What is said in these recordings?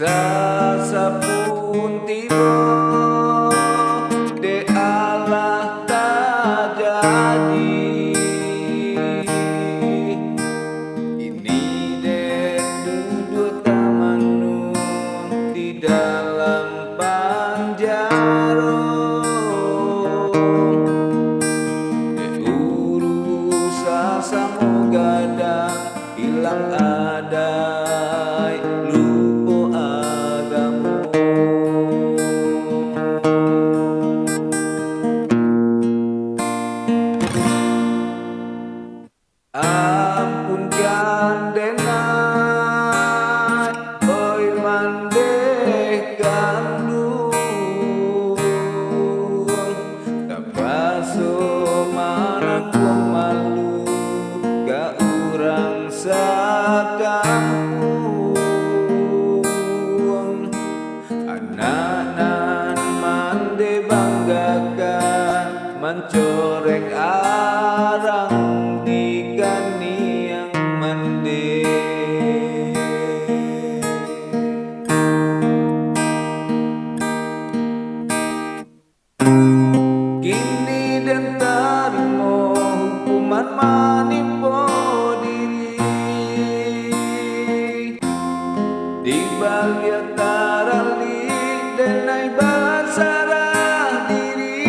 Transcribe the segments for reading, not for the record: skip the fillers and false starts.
Sasapun tiba de Allah tak jadi. Ini de duduk tamanu di dalam panjaro, de urus sasamu gadang hilang adai lupo agamu. Ampunkan denai oi mandeh gandung, tak basuh manangku malu ga urang sakampung. Anak-anak mande banggakan mencoreng arang di gani yang mande. Kini dan tarimo hukuman manipo diri di balia tarali denai basarah diri.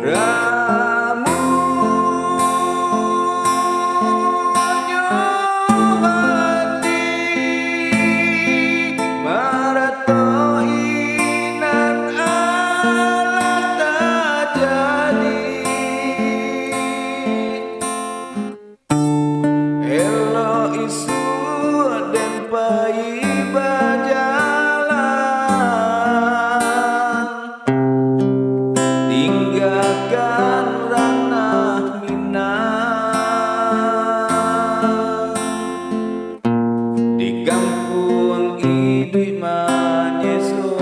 Ramu hati maratoinan Allah tak jadi. Elo isu dan pai bajalan, tinggalkan ranah Minang di kampung idui manyeso.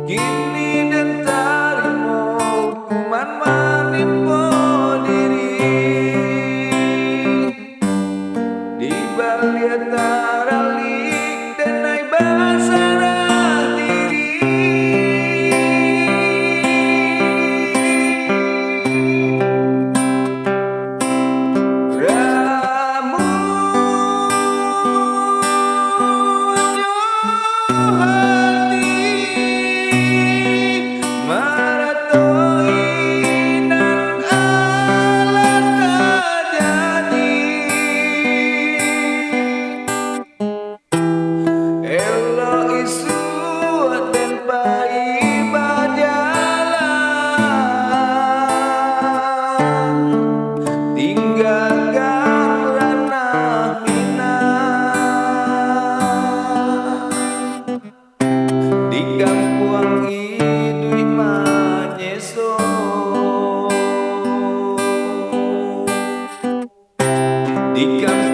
Kini dan tarimo hukuman manipo diri di balia taralik denai basarah diri. Ramu maratoinan Allah tak jadi. Elo isu dan pai bajalan, tinggalkan ranah Minang di kampung idui manyeso. Di kampung